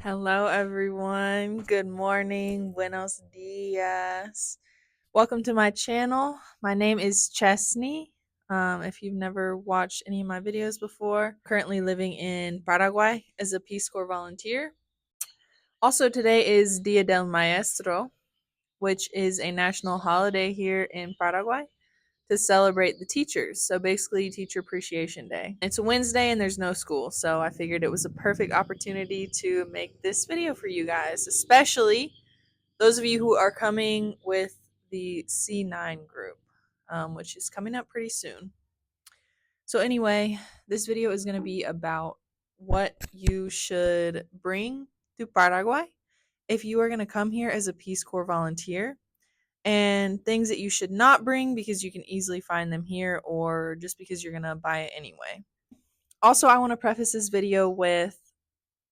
Hello, everyone. Good morning. Buenos dias. Welcome to my channel. My name is Chesney. If you've never watched any of my videos before, currently living in Paraguay as a Peace Corps volunteer. Also, today is Dia del Maestro, which is a national holiday here in Paraguay to celebrate the teachers. So basically, Teacher Appreciation Day. It's a Wednesday and there's no school, so I figured it was a perfect opportunity to make this video for you guys, especially those of you who are coming with the C9 group, which is coming up pretty soon. So, anyway, this video is going to be about what you should bring to Paraguay if you are going to come here as a Peace Corps volunteer, and things that you should not bring because you can easily find them here or just because you're going to buy it anyway. Also, I want to preface this video with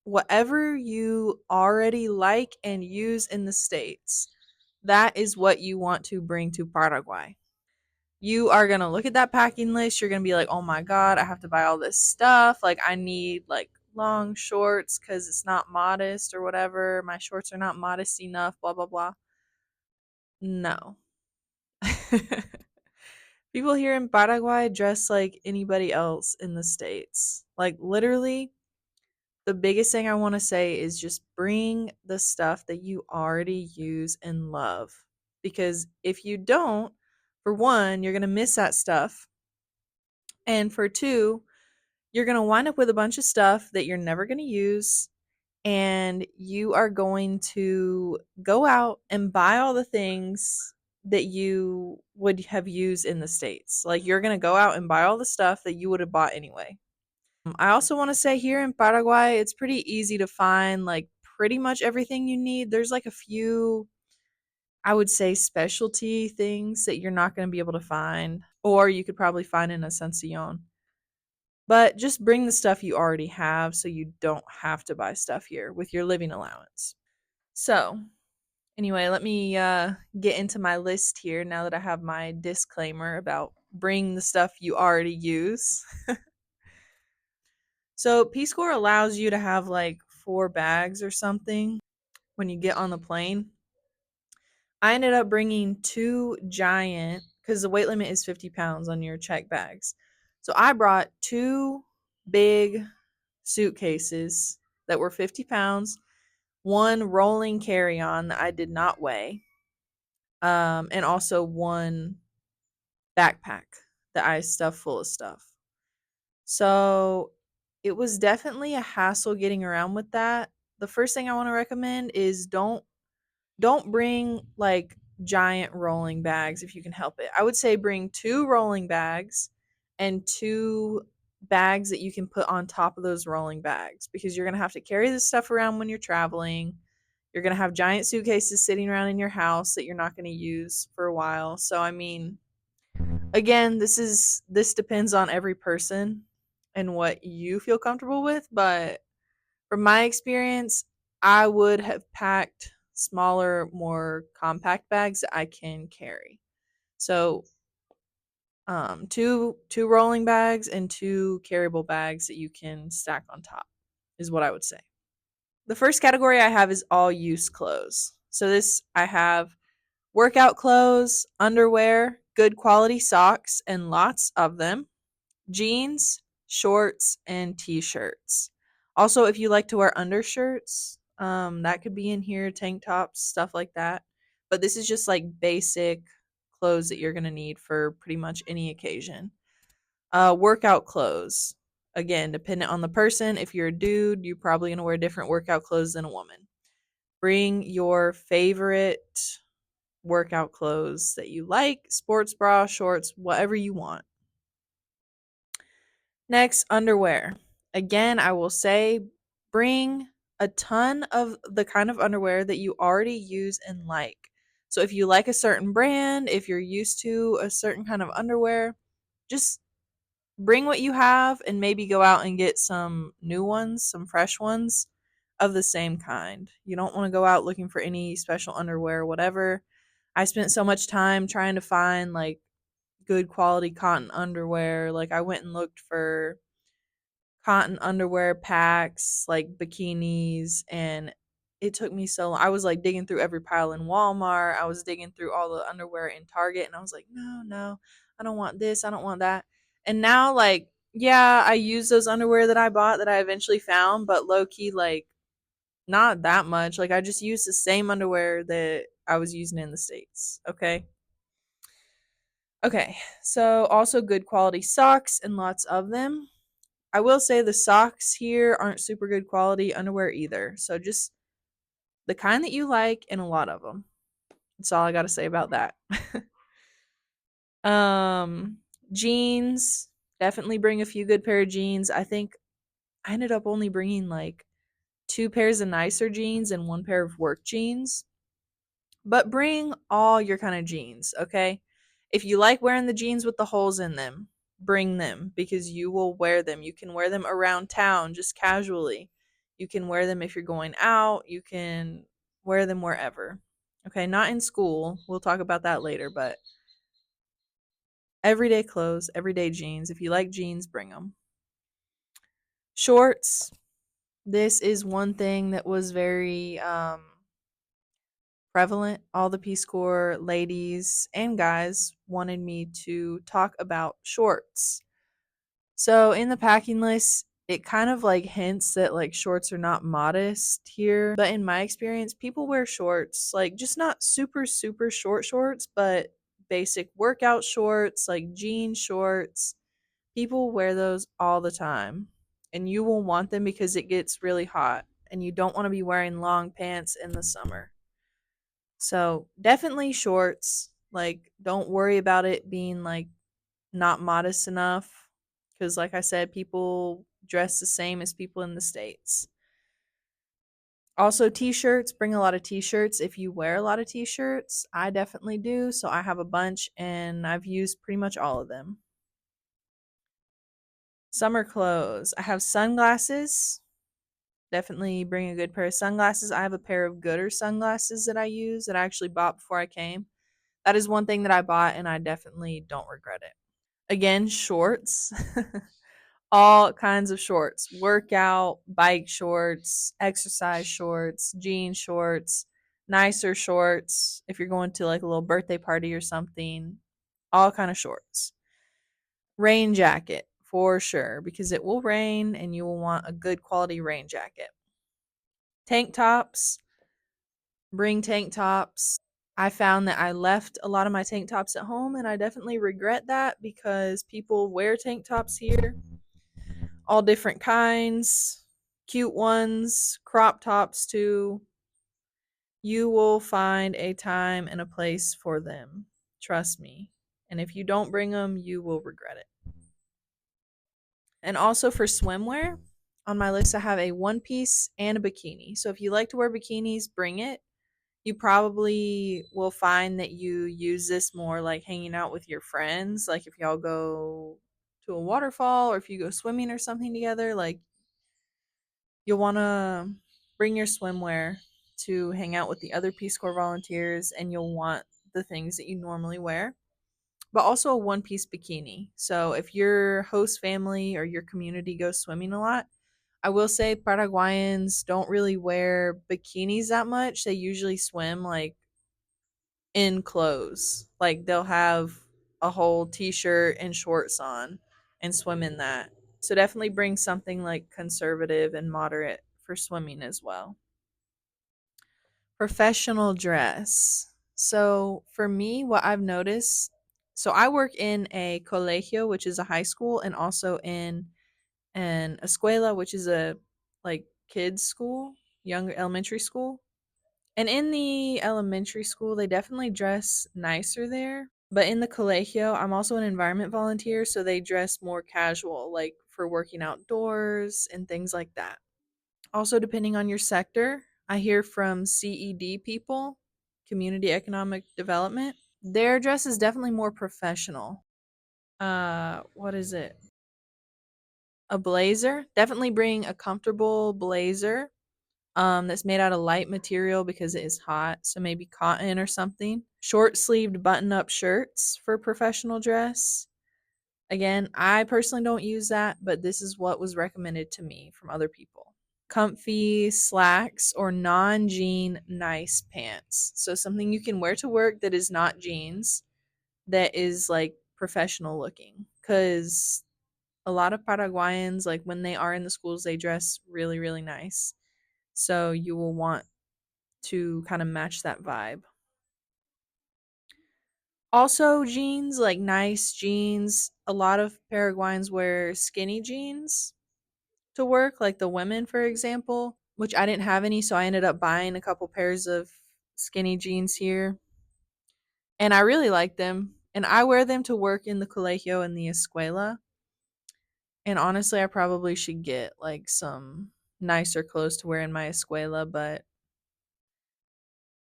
whatever you already like and use in the States, that is what you want to bring to Paraguay. You are going to look at that packing list. You're going to be like, oh my God, I have to buy all this stuff. Like, I need like long shorts because it's not modest or whatever. My shorts are not modest enough, blah, blah, blah. No. People here in Paraguay dress like anybody else in the States. Like, literally, the biggest thing I want to say is just bring the stuff that you already use and love. Because if you don't, for one, you're going to miss that stuff. And for two, you're going to wind up with a bunch of stuff that you're never going to use. And you are going to go out and buy all the things that you would have used in the States. Like, you're going to go out and buy all the stuff that you would have bought anyway. I also want to say here in Paraguay, it's pretty easy to find like pretty much everything you need. There's like a few, I would say, specialty things that you're not going to be able to find, or you could probably find in Asuncion. But just bring the stuff you already have so you don't have to buy stuff here with your living allowance. So, anyway, let me get into my list here now that I have my disclaimer about bring the stuff you already use. So, Peace Corps allows you to have like 4 bags or something when you get on the plane. I ended up bringing 2 giant, because the weight limit is 50 pounds on your check bags. So, I brought 2 big suitcases that were 50 pounds, one rolling carry on that I did not weigh, and also one backpack that I stuffed full of stuff. So it was definitely a hassle getting around with that. The first thing I want to recommend is don't bring like giant rolling bags if you can help it. I would say bring 2 rolling bags and 2 bags that you can put on top of those rolling bags, because you're going to have to carry this stuff around when you're traveling. You're going to have giant suitcases sitting around in your house that you're not going to use for a while. So I mean, again, this depends on every person and what you feel comfortable with, but from my experience, I would have packed smaller, more compact bags that I can carry. So, two rolling bags and 2 carryable bags that you can stack on top is what I would say. The first category I have is all use clothes. So this I have workout clothes, underwear, good quality socks, and lots of them, jeans, shorts, and t-shirts. Also, if you like to wear undershirts, that could be in here, tank tops, stuff like that. But this is just like basic clothes that you're gonna need for pretty much any occasion. Workout clothes. Again, dependent on the person. If you're a dude, you're probably gonna wear different workout clothes than a woman. Bring your favorite workout clothes that you like, sports bra, shorts, whatever you want. Next, underwear. Again, I will say bring a ton of the kind of underwear that you already use and like. So if you like a certain brand, if you're used to a certain kind of underwear, just bring what you have and maybe go out and get some new ones, some fresh ones of the same kind. You don't want to go out looking for any special underwear or whatever. I spent so much time trying to find like good quality cotton underwear. Like, I went and looked for cotton underwear packs, like bikinis, and it took me so long. I was like digging through every pile in Walmart. I was digging through all the underwear in Target, and I was like, no, no, I don't want this. I don't want that. And now, like, yeah, I use those underwear that I bought that I eventually found, but low key, like, not that much. Like, I just use the same underwear that I was using in the States. Okay. Okay. So, also good quality socks and lots of them. I will say the socks here aren't super good quality underwear either. So, just the kind that you like and a lot of them. That's all I got to say about that. um, Jeans. Definitely bring a few good pair of jeans. I think I ended up only bringing like two pairs of nicer jeans and one pair of work jeans. But bring all your kind of jeans, okay? If you like wearing the jeans with the holes in them, bring them because you will wear them. You can wear them around town just casually. You can wear them if you're going out. You can wear them wherever. Okay, not in school. We'll talk about that later, but everyday clothes, everyday jeans. If you like jeans, bring them. Shorts. This is one thing that was very prevalent. All the Peace Corps ladies and guys wanted me to talk about shorts. So in the packing list, it kind of like hints that like shorts are not modest here. But in my experience, people wear shorts, like just not super, super short shorts, but basic workout shorts, like jean shorts. People wear those all the time. And you will want them because it gets really hot. And you don't want to be wearing long pants in the summer. So definitely shorts. Like, don't worry about it being like not modest enough. Because, like I said, people dress the same as people in the States. Also, t shirts. Bring a lot of t shirts if you wear a lot of t shirts. I definitely do. So I have a bunch and I've used pretty much all of them. Summer clothes. I have sunglasses. Definitely bring a good pair of sunglasses. I have a pair of gooder sunglasses that I use that I actually bought before I came. That is one thing that I bought and I definitely don't regret it. Again, shorts. All kinds of shorts. Workout, bike shorts, exercise shorts, jean shorts, nicer shorts if you're going to like a little birthday party or something. All kind of shorts. Rain jacket for sure because it will rain and you will want a good quality rain jacket. Tank tops. Bring tank tops. I found that I left a lot of my tank tops at home and I definitely regret that because people wear tank tops here. All different kinds, cute ones, crop tops too. You will find a time and a place for them. Trust me. And if you don't bring them, you will regret it. And also for swimwear, on my list I have a one piece and a bikini. So if you like to wear bikinis, bring it. You probably will find that you use this more like hanging out with your friends. Like if y'all go to a waterfall or if you go swimming or something together, like you'll want to bring your swimwear to hang out with the other Peace Corps volunteers and you'll want the things that you normally wear, but also a one piece bikini. So if your host family or your community goes swimming a lot, I will say Paraguayans don't really wear bikinis that much. They usually swim like in clothes. Like they'll have a whole t-shirt and shorts on and swim in that. So definitely bring something like conservative and moderate for swimming as well. Professional dress. So for me, what I've noticed, so I work in a colegio, which is a high school, and also in an escuela, which is a like kids school, younger elementary school. And in the elementary school, they definitely dress nicer there. But in the colegio, I'm also an environment volunteer, so they dress more casual, like for working outdoors and things like that. Also, depending on your sector, I hear from CED people, community economic development. Their dress is definitely more professional. What is it? A blazer. Definitely bring a comfortable blazer that's made out of light material because it is hot, so maybe cotton or something. Short sleeved button up shirts for professional dress. Again, I personally don't use that, but this is what was recommended to me from other people. Comfy slacks or non jean nice pants. So something you can wear to work that is not jeans, that is like professional looking. Because a lot of Paraguayans, like when they are in the schools, they dress really, really nice. So you will want to kind of match that vibe. Also, jeans, like nice jeans. A lot of Paraguayans wear skinny jeans to work, like the women, for example, which I didn't have any, so I ended up buying a couple pairs of skinny jeans here. And I really like them. And I wear them to work in the colegio and the escuela. And honestly, I probably should get like some nicer clothes to wear in my escuela, but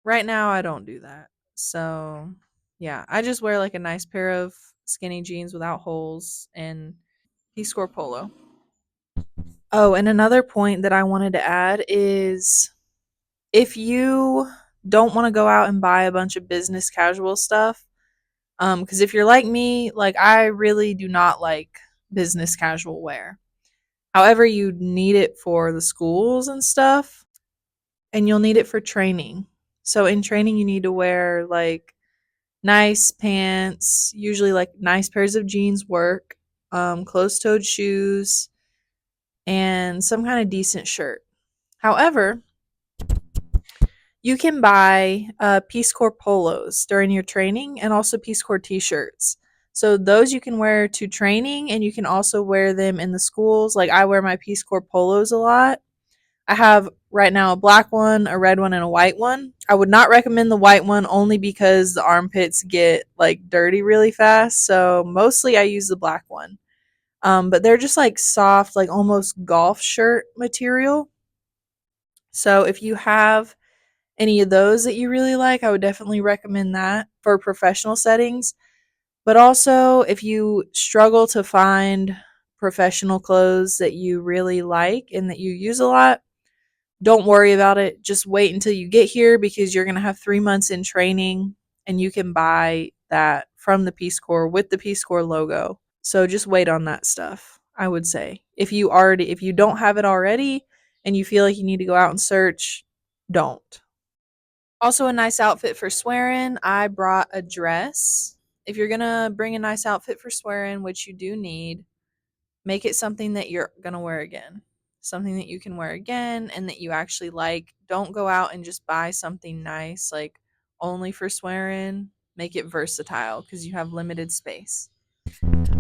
right now I don't do that. So, yeah, I just wear like a nice pair of skinny jeans without holes and Peace Corps polo. Oh, and another point that I wanted to add is if you don't want to go out and buy a bunch of business casual stuff, because if you're like me, like I really do not like business casual wear. However, you need it for the schools and stuff, and you'll need it for training. So in training, you need to wear like nice pants, usually like nice pairs of jeans work, closed-toed shoes, and some kind of decent shirt. However, you can buy Peace Corps polos during your training and also Peace Corps t shirts. So those you can wear to training and you can also wear them in the schools. Like I wear my Peace Corps polos a lot. I have right now a black one, a red one, and a white one. I would not recommend the white one only because the armpits get like dirty really fast. So mostly I use the black one. But they're just like soft, like almost golf shirt material. So if you have any of those that you really like, I would definitely recommend that for professional settings. But also, if you struggle to find professional clothes that you really like and that you use a lot, don't worry about it. Just wait until you get here because you're going to have 3 months in training and you can buy that from the Peace Corps with the Peace Corps logo. So just wait on that stuff, I would say. If you don't have it already and you feel like you need to go out and search, don't. Also, a nice outfit for swearing. I brought a dress. If you're gonna bring a nice outfit for swearing, which you do need, make it something that you're gonna wear again. Something that you can wear again and that you actually like. Don't go out and just buy something nice, like only for swearing. Make it versatile because you have limited space.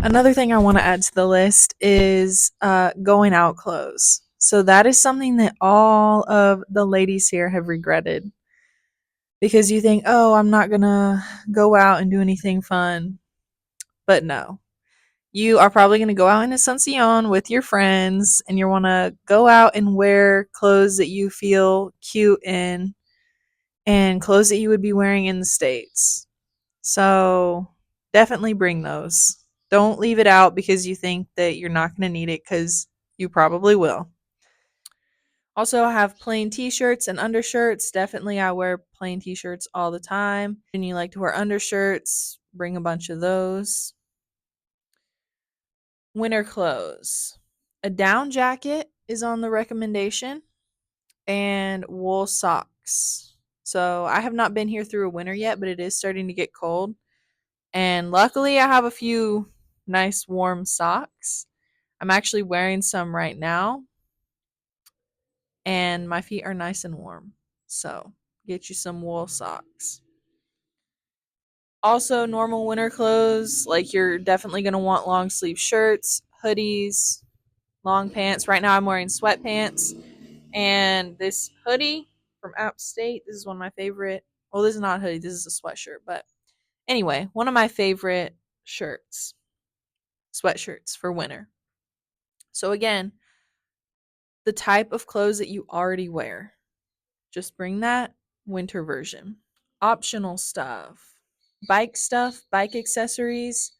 Another thing I want to add to the list is going out clothes. So, that is something that all of the ladies here have regretted because you think, oh, I'm not gonna go out and do anything fun. But no, you are probably gonna go out in Asuncion with your friends and you wanna go out and wear clothes that you feel cute in and clothes that you would be wearing in the States. So definitely bring those. Don't leave it out because you think that you're not gonna need it because you probably will. Also, I have plain t-shirts and undershirts. Definitely, I wear plain t-shirts all the time. And you like to wear undershirts, bring a bunch of those. Winter clothes. A down jacket is on the recommendation and wool socks. So, I have not been here through a winter yet, but it is starting to get cold. And luckily, I have a few nice warm socks. I'm actually wearing some right now and my feet are nice and warm. So, get you some wool socks. Also, normal winter clothes, like you're definitely going to want long sleeve shirts, hoodies, long pants. Right now, I'm wearing sweatpants and this hoodie from App State. This is one of my favorite. Well, this is not a hoodie, this is a sweatshirt. But anyway, one of my favorite shirts, sweatshirts for winter. So, again, the type of clothes that you already wear. Just bring that winter version. Optional stuff, bike accessories.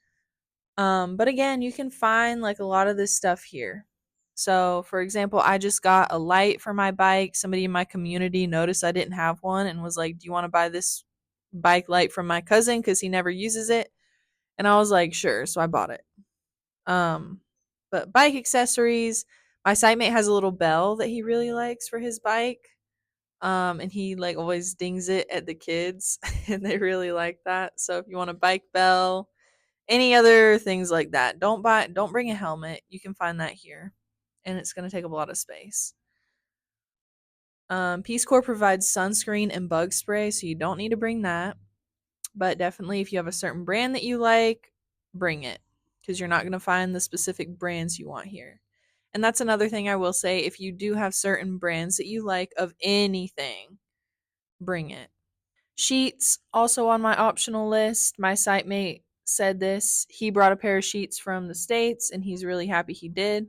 But again, you can find like a lot of this stuff here. So, for example, I just got a light for my bike. Somebody in my community noticed I didn't have one and was like, "Do you want to buy this bike light from my cousin because he never uses it?" And I was like, "Sure." So I bought it. Um, but bike accessories, my site mate has a little bell that he really likes for his bike. And he like always dings it at the kids and they really like that. So if you want a bike bell, any other things like that, don't bring a helmet. You can find that here. And it's going to take up a lot of space. Peace Corps provides sunscreen and bug spray, so you don't need to bring that. But definitely, if you have a certain brand that you like, bring it because you're not going to find the specific brands you want here. And that's another thing I will say, if you do have certain brands that you like of anything, bring it. Sheets, also on my optional list. My site mate said this. He brought a pair of sheets from the States and he's really happy he did.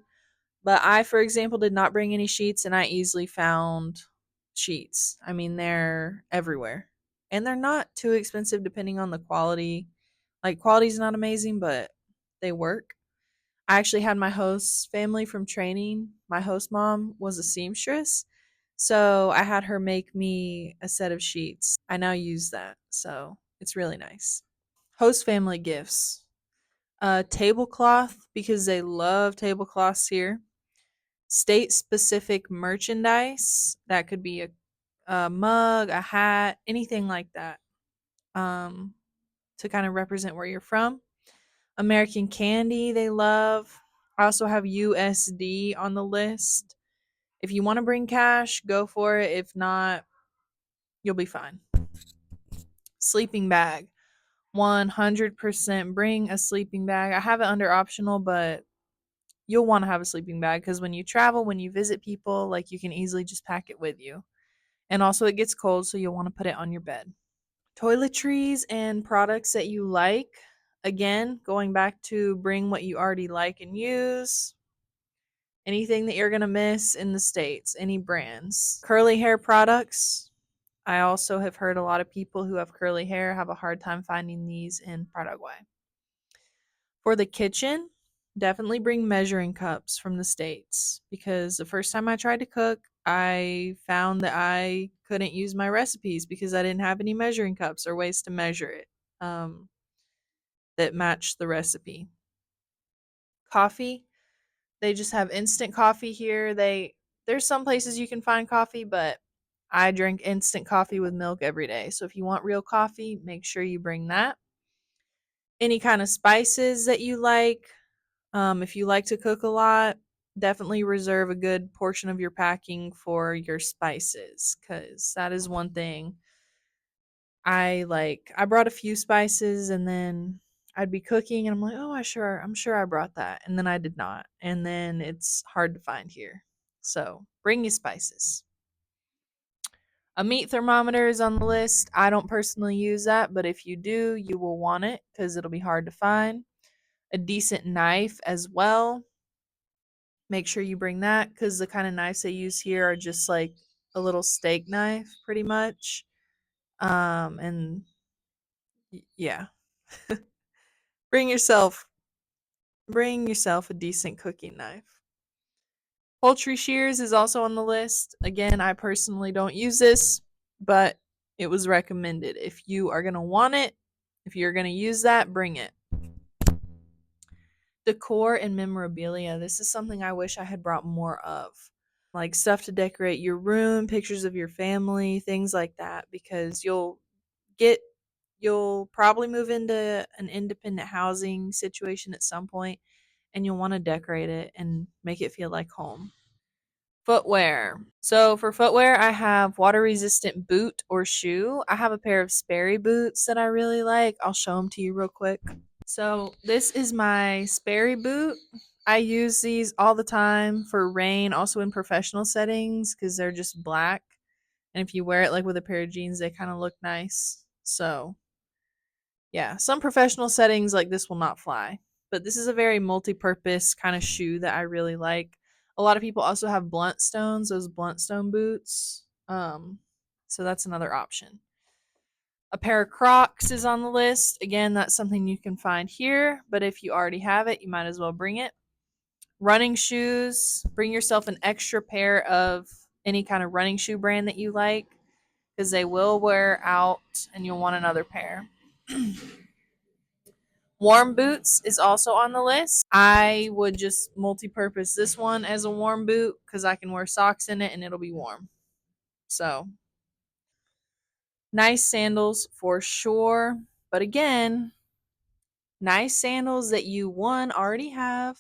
But I, for example, did not bring any sheets and I easily found sheets. I mean, they're everywhere. And they're not too expensive depending on the quality. Like, quality's not amazing, but they work. I actually had my host family from training. My host mom was a seamstress. So I had her make me a set of sheets. I now use that. So it's really nice. Host family gifts. Tablecloth, because they love tablecloths here. State specific merchandise. That could be a mug, a hat, anything like that. Um, to kind of represent where you're from. American candy, they love. I also have USD on the list. If you want to bring cash, go for it. If not, you'll be fine. Sleeping bag. 100% bring a sleeping bag. I have it under optional, but you'll want to have a sleeping bag because when you travel, when you visit people, like you can easily just pack it with you. And also, it gets cold, so you'll want to put it on your bed. Toiletries and products that you like. Again, going back to bring what you already like and use. Anything that you're going to miss in the States, any brands. Curly hair products. I also have heard a lot of people who have curly hair have a hard time finding these in Paraguay. For the kitchen, definitely bring measuring cups from the States because the first time I tried to cook, I found that I couldn't use my recipes because I didn't have any measuring cups or ways to measure it that matched the recipe. Coffee, they just have instant coffee here. There's some places you can find coffee, but I drink instant coffee with milk every day. So if you want real coffee, make sure you bring that. Any kind of spices that you like. If you like to cook a lot, definitely reserve a good portion of your packing for your spices because that is one thing I like. I brought a few spices and then I'd be cooking and I'm like, oh, I'm sure I brought that. And then I did not. And then it's hard to find here. So bring your spices. A meat thermometer is on the list. I don't personally use that, but if you do, you will want it because it'll be hard to find. A decent knife as well. Make sure you bring that because the kind of knives they use here are just like a little steak knife, pretty much. And yeah, bring yourself bring yourself a decent cooking knife. Poultry shears is also on the list. Again, I personally don't use this, but it was recommended. If you are going to want it, if you're going to use that, bring it. Decor and memorabilia. This is something I wish I had brought more of. Like stuff to decorate your room, pictures of your family, things like that, because get you'll probably move into an independent housing situation at some point and you'll want to decorate it and make it feel like home. Footwear. So for footwear, I have water resistant boot or shoe. I have a pair of Sperry boots that I really like. I'll show them to you real quick. So this is my Sperry boot. I use these all the time for rain, also in professional settings because they're just black. And if you wear it like with a pair of jeans, they kind of look nice. So yeah, some professional settings like this will not fly. But this is a very multi-purpose kind of shoe that I really like. A lot of people also have blunt stones, those blunt stone boots. So that's another option. A pair of Crocs is on the list. Again, that's something you can find here, but if you already have it, you might as well bring it. Running shoes, bring yourself an extra pair of any kind of running shoe brand that you like because they will wear out and you'll want another pair. Warm boots is also on the list. I would just multi-purpose this one as a warm boot because I can wear socks in it and it'll be warm. So, nice sandals for sure. But again, nice sandals that you, one, already have,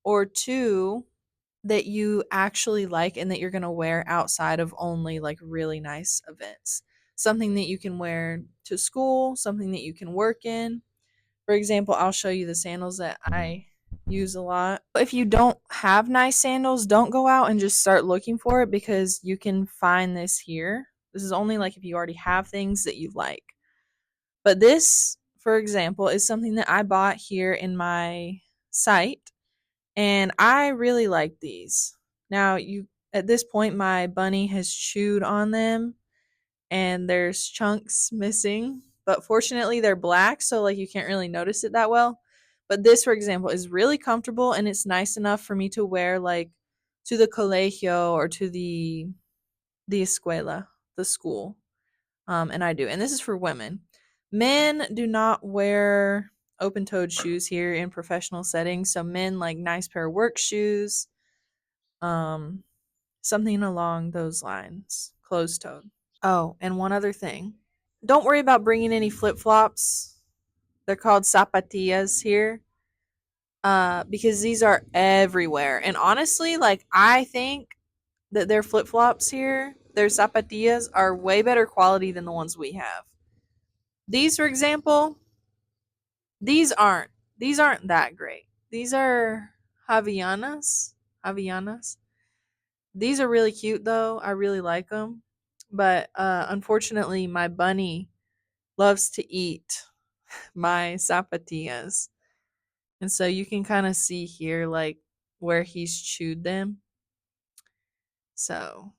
or two, that you actually like and that you're going to wear outside of only like really nice events. Something that you can wear to school, something that you can work in. For example, I'll show you the sandals that I use a lot. If you don't have nice sandals, don't go out and just start looking for it because you can find this here. This is only like if you already have things that you like. But this, for example, is something that I bought here in my site and I really like these. Now, you at this point my bunny has chewed on them and there's chunks missing, but fortunately they're black, so like you can't really notice it that well. But this, for example, is really comfortable and it's nice enough for me to wear like to the colegio or to the escuela, the school. And I do. And this is for women. Men do not wear open-toed shoes here in professional settings. So men like nice pair of work shoes, um, something along those lines, closed-toed. Oh, and one other thing. Don't worry about bringing any flip-flops. They're called zapatillas here. Because these are everywhere. And honestly, like I think that their flip-flops here, their zapatillas are way better quality than the ones we have. These, for example, these aren't these aren't that great. These are Havianas. Havianas. These are really cute though. I really like them. But unfortunately, my bunny loves to eat my zapatillas. And so you can kind of see here like where he's chewed them. So,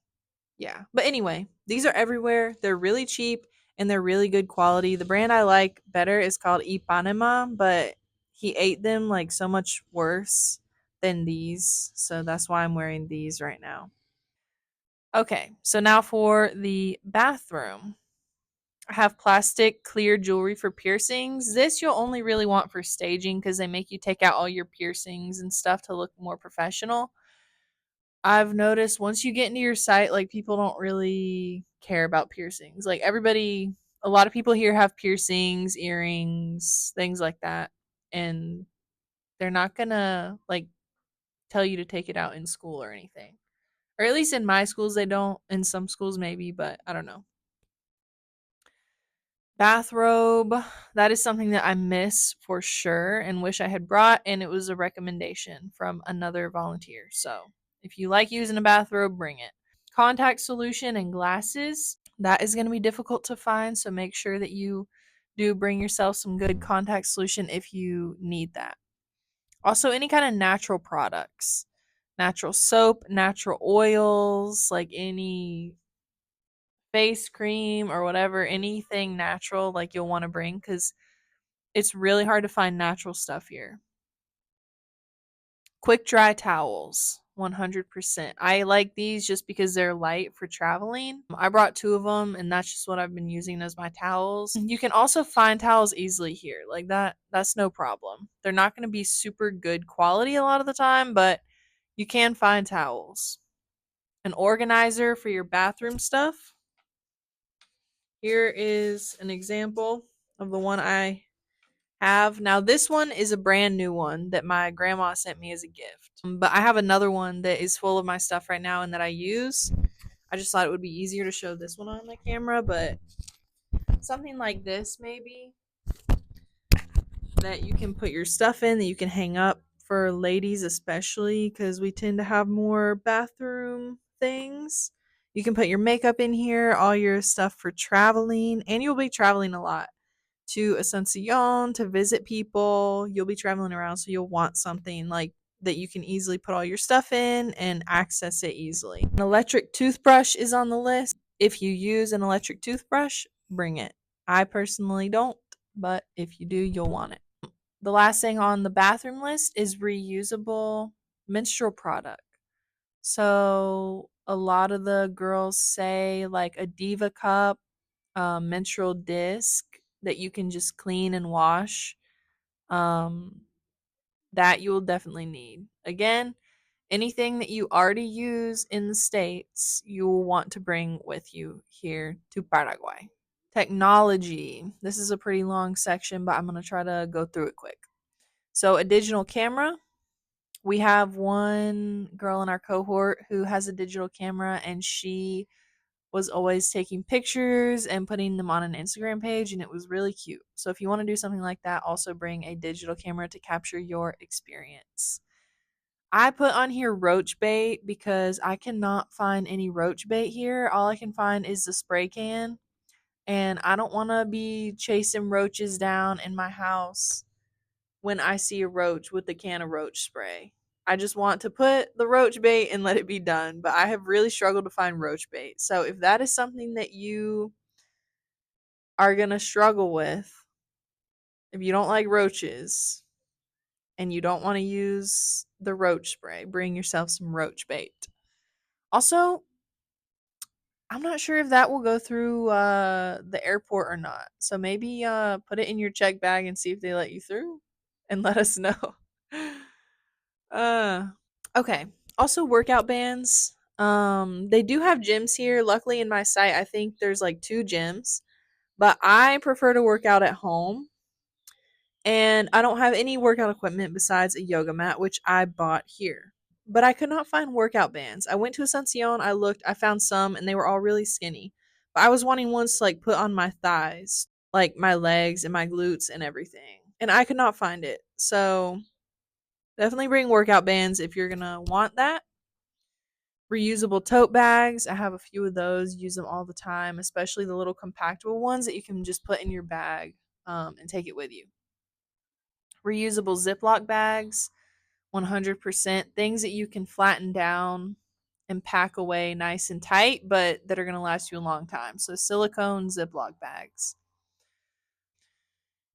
yeah. But anyway, these are everywhere. They're really cheap and they're really good quality. The brand I like better is called Ipanema, but he ate them like so much worse than these. So that's why I'm wearing these right now. Okay, so now for the bathroom. I have plastic clear jewelry for piercings. This you'll only really want for staging because they make you take out all your piercings and stuff to look more professional. I've noticed once you get into your site, like people don't really care about piercings. Like everybody, a lot of people here have piercings, earrings, things like that. And they're not gonna like tell you to take it out in school or anything. Or at least in my schools, they don't. In some schools, maybe, but I don't know. Bathrobe, that is something that I miss for sure and wish I had brought. And it was a recommendation from another volunteer. So if you like using a bathrobe, bring it. Contact solution and glasses, that is going to be difficult to find. So make sure that you do bring yourself some good contact solution if you need that. Also, any kind of natural products, natural soap, natural oils, like any face cream or whatever, anything natural like you'll want to bring because it's really hard to find natural stuff here. Quick dry towels, 100%. I like these just because they're light for traveling. I brought two of them and that's just what I've been using as my towels. You can also find towels easily here. Like that's no problem. They're not going to be super good quality a lot of the time, but you can find towels. An organizer for your bathroom stuff. Here is an example of the one I have. Now, this one is a brand new one that my grandma sent me as a gift. But I have another one that is full of my stuff right now and that I use. I just thought it would be easier to show this one on the camera, but something like this maybe that you can put your stuff in that you can hang up for ladies especially because we tend to have more bathroom things. You can put your makeup in here, all your stuff for traveling, and you'll be traveling a lot to Asuncion to visit people. You'll be traveling around, so you'll want something like that you can easily put all your stuff in and access it easily. An electric toothbrush is on the list. If you use an electric toothbrush, bring it. I personally don't, but if you do, you'll want it. The last thing on the bathroom list is reusable menstrual product. So a lot of the girls say like a Diva cup, menstrual disc that you can just clean and wash. Um, that you will definitely need. Again, anything that you already use in the States, you will want to bring with you here to Paraguay. Technology. This is a pretty long section, but I'm going to try to go through it quick. So, a digital camera. We have one girl in our cohort who has a digital camera, and she was always taking pictures and putting them on an Instagram page, and it was really cute. So if you want to do something like that, also bring a digital camera to capture your experience. I put on here roach bait because I cannot find any roach bait here. All I can find is the spray can, and I don't want to be chasing roaches down in my house when I see a roach with a can of roach spray. I just want to put the roach bait and let it be done. But I have really struggled to find roach bait. So if that is something that you are going to struggle with, if you don't like roaches and you don't want to use the roach spray, bring yourself some roach bait. Also, I'm not sure if that will go through the airport or not. So maybe put it in your check bag and see if they let you through and let us know. uh Okay. Also workout bands. They do have gyms here. Luckily in my site, I think there's like 2 gyms, but I prefer to work out at home. And I don't have any workout equipment besides a yoga mat, which I bought here. But I could not find workout bands. I went to Asuncion, I looked, I found some, and they were all really skinny. But I was wanting ones to like put on my thighs, like my legs and my glutes and everything. And I could not find it. So definitely bring workout bands if you're gonna want that. Reusable tote bags. I have a few of those, use them all the time, especially the little compactable ones that you can just put in your bag and take it with you. Reusable Ziploc bags, 100%. Things that you can flatten down and pack away nice and tight, but that are going to last you a long time. So, silicone Ziploc bags.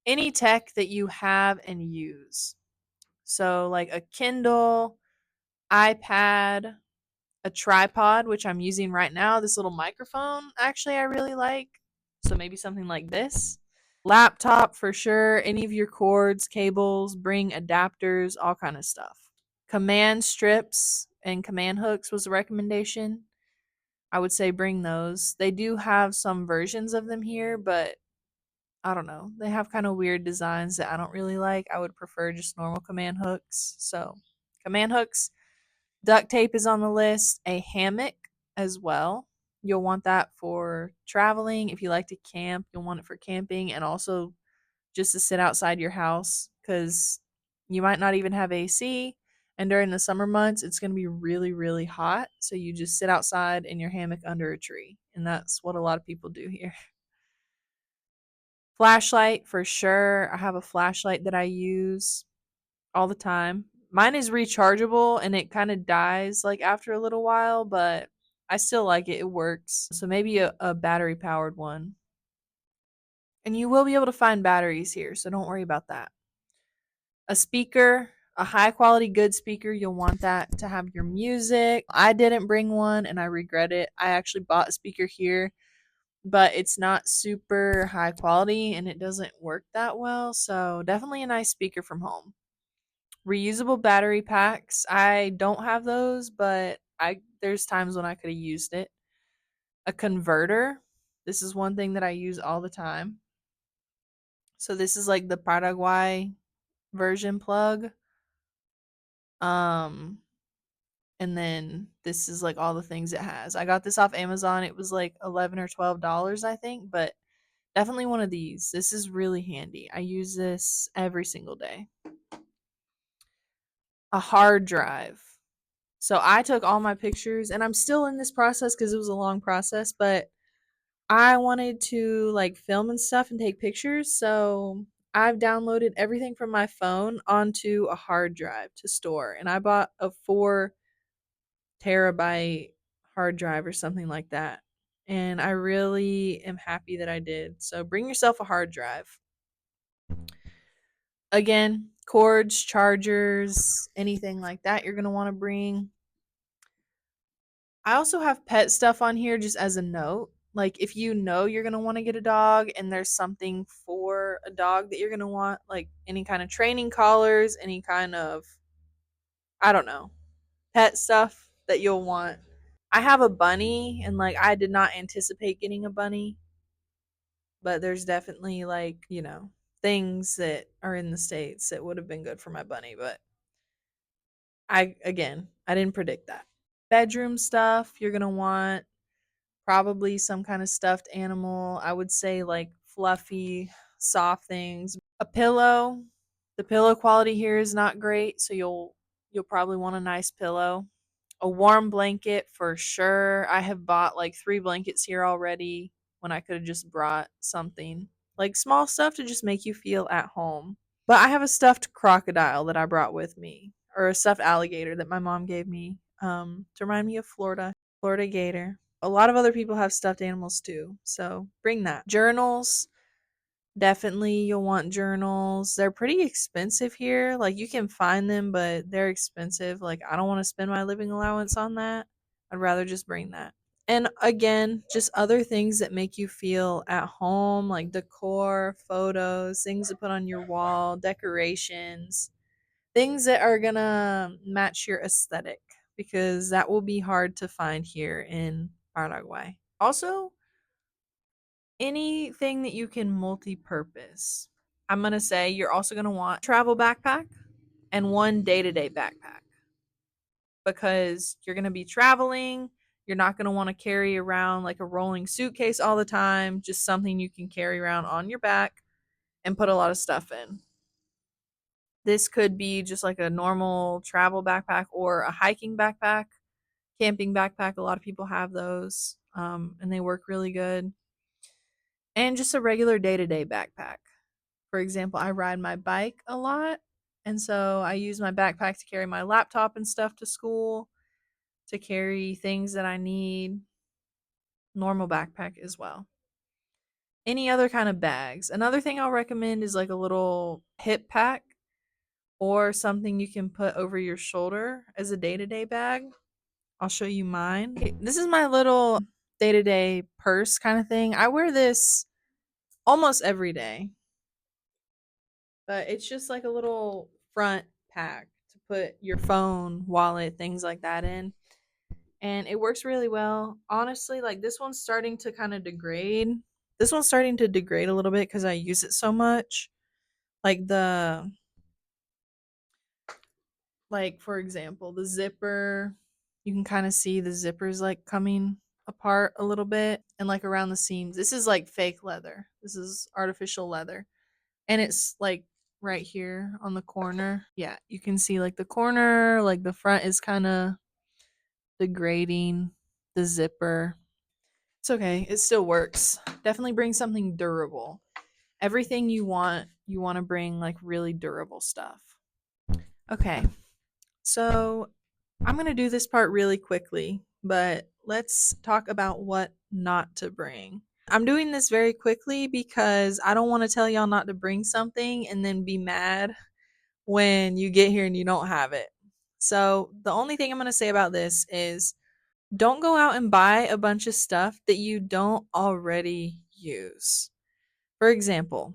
Any tech that you have and use. So, like a Kindle, iPad, a tripod, which I'm using right now. This little microphone, actually, I really like. So maybe something like this. Laptop for sure. Any of your cords, cables, bring adapters, all kind of stuff. Command strips and command hooks was a recommendation. I would say bring those. They do have some versions of them here, but I don't know. They have kind of weird designs that I don't really like. I would prefer just normal command hooks. So, command hooks. Duct tape is on the list, a hammock as well. You'll want that for traveling. If you like to camp, you'll want it for camping and also just to sit outside your house because you might not even have AC. And during the summer months, it's going to be really, really hot. So you just sit outside in your hammock under a tree. And that's what a lot of people do here. Flashlight for sure. I have a flashlight that I use all the time. Mine is rechargeable and it kind of dies like after a little while, but I still like it. It works. So maybe a battery powered one. And you will be able to find batteries here, so don't worry about that. A speaker, a high quality good speaker, you'll want that to have your music. I didn't bring one and I regret it. I actually bought a speaker here, but it's not super high quality and it doesn't work that well. So definitely a nice speaker from home. Reusable battery packs. I don't have those, but I there's times when I could have used it. A converter. This is one thing that I use all the time. So this is like the Paraguay version plug. Um and then this is like all the things it has. I got this off Amazon. It was like 11 or $12, I think, but definitely one of these. This is really handy. I use this every single day. A hard drive. So I took all my pictures and I'm still in this process because it was a long process, but I wanted to like film and stuff and take pictures. So I've downloaded everything from my phone onto a hard drive to store. And I bought a 4 terabyte hard drive or something like that. And I really am happy that I did. So bring yourself a hard drive. Again, cords, chargers, anything like that you're going to want to bring. I also have pet stuff on here just as a note. Like if you know you're going to want to get a dog and there's something for a dog that you're going to want, like any kind of training collars, any kind of, I don't know, pet stuff that you'll want. I have a bunny and like I did not anticipate getting a bunny, but there's definitely like, things that are in the States that would have been good for my bunny, but I didn't predict that. Bedroom stuff, you're going to want probably some kind of stuffed animal. I would say like fluffy, soft things. A pillow. The pillow quality here is not great, so you'll probably want a nice pillow. A warm blanket for sure. I have bought like 3 blankets here already when I could have just brought something. Like small stuff to just make you feel at home. But I have a stuffed crocodile that I brought with me, or a stuffed alligator that my mom gave me to remind me of Florida. Florida gator. A lot of other people have stuffed animals too, so bring that. Journals, definitely you'll want journals. They're pretty expensive here. Like you can find them, but they're expensive. Like I don't want to spend my living allowance on that. I'd rather just bring that. And again, just other things that make you feel at home, like decor, photos, things to put on your wall, decorations, things that are gonna match your aesthetic because that will be hard to find here in Paraguay. Also, anything that you can multi-purpose. I'm gonna say you're also gonna want a travel backpack and one day-to-day backpack because you're gonna be traveling. You're not gonna want to carry around like a rolling suitcase all the time, just something you can carry around on your back and put a lot of stuff in. This could be just like a normal travel backpack or a hiking backpack, camping backpack. A lot of people have those, and they work really good. And just a regular day to day backpack. For example, I ride my bike a lot. And so I use my backpack to carry my laptop and stuff to school, to carry things that I need. Normal backpack as well. Any other kind of bags. Another thing I'll recommend is like a little hip pack or something you can put over your shoulder as a day to day bag. I'll show you mine. Okay, this is my little day to day purse kind of thing. I wear this almost every day, but it's just like a little front pack to put your phone, wallet, things like that in. And it works really well. Honestly, like this one's starting to kind of degrade. This one's starting to degrade a little bit because I use it so much. Like like for example, the zipper, you can kind of see the zippers like coming apart a little bit and like around the seams. This is like fake leather. This is artificial leather. And it's like right here on the corner. Yeah, you can see like the corner, like the front is kind of degrading, the zipper. It's okay. It still works. Definitely bring something durable. Everything you want to bring like really durable stuff. Okay. So, I'm going to do this part really quickly, but let's talk about what not to bring. I'm doing this very quickly because I don't want to tell y'all not to bring something and then be mad when you get here and you don't have it. So, the only thing I'm going to say about this is don't go out and buy a bunch of stuff that you don't already use. For example,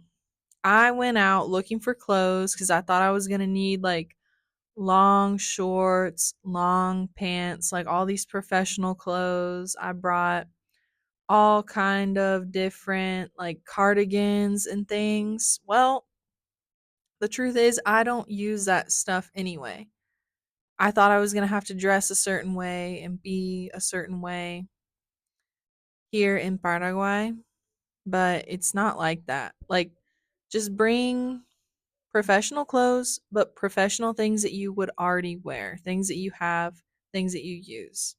I went out looking for clothes because I thought I was going to need like long shorts, long pants, like all these professional clothes. I brought all kind of different like cardigans and things. Well, the truth is I don't use that stuff anyway. I thought I was going to have to dress a certain way and be a certain way here in Paraguay, but it's not like that. Like just bring professional clothes, but professional things that you would already wear, things that you have, things that you use.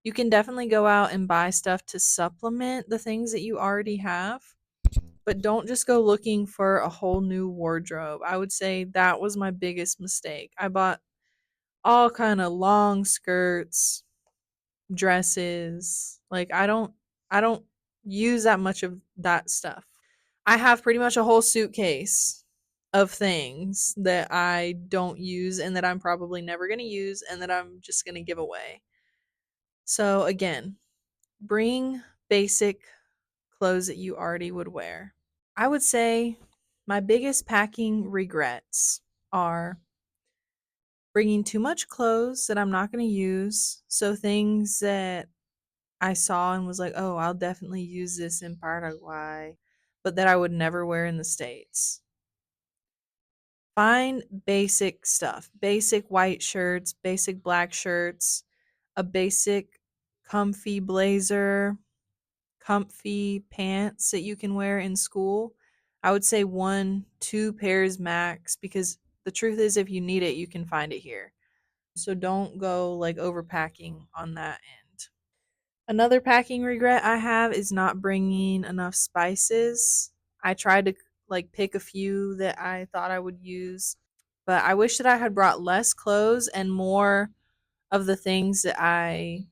You can definitely go out and buy stuff to supplement the things that you already have, but don't just go looking for a whole new wardrobe. I would say that was my biggest mistake. I bought all kind of long skirts, dresses. Like I don't use that much of that stuff. I have pretty much a whole suitcase of things that I don't use and that I'm probably never going to use and that I'm just going to give away. So again, bring basic clothes that you already would wear. I would say my biggest packing regrets are bringing too much clothes that I'm not going to use. So things that I saw and was like, oh, I'll definitely use this in Paraguay, but that I would never wear in the States. Find basic stuff, basic white shirts, basic black shirts, a basic comfy blazer, comfy pants that you can wear in school. I would say 1, 2 pairs max, because the truth is if you need it, you can find it here. So don't go like overpacking on that end. Another packing regret I have is not bringing enough spices. I tried to like pick a few that I thought I would use, but I wish that I had brought less clothes and more of the things that I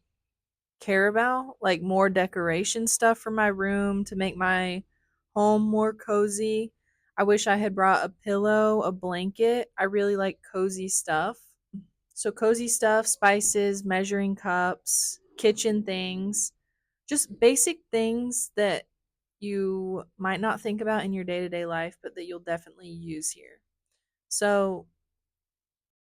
care about, like more decoration stuff for my room to make my home more cozy. I wish I had brought a pillow, a blanket. I really like cozy stuff. So, cozy stuff, spices, measuring cups, kitchen things, just basic things that you might not think about in your day to day life, but that you'll definitely use here. So,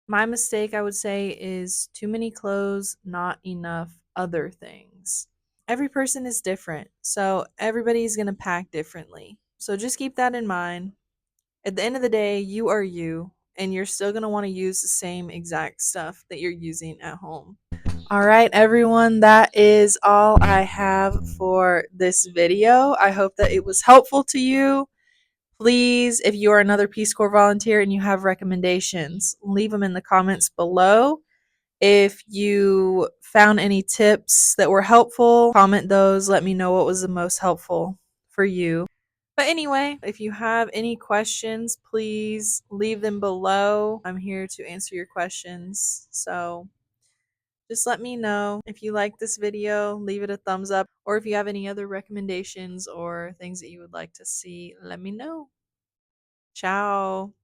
my mistake, I would say, is too many clothes, not enough other things. Every person is different, so everybody's going to pack differently. So just keep that in mind. At the end of the day, you are you, and you're still going to want to use the same exact stuff that you're using at home. All right, everyone, that is all I have for this video. I hope that it was helpful to you. Please, if you are another Peace Corps volunteer and you have recommendations, leave them in the comments below. If you found any tips that were helpful, comment those. Let me know what was the most helpful for you. But anyway, if you have any questions, please leave them below. I'm here to answer your questions. So just let me know. If you like this video, leave it a thumbs up. Or if you have any other recommendations or things that you would like to see, let me know. Ciao.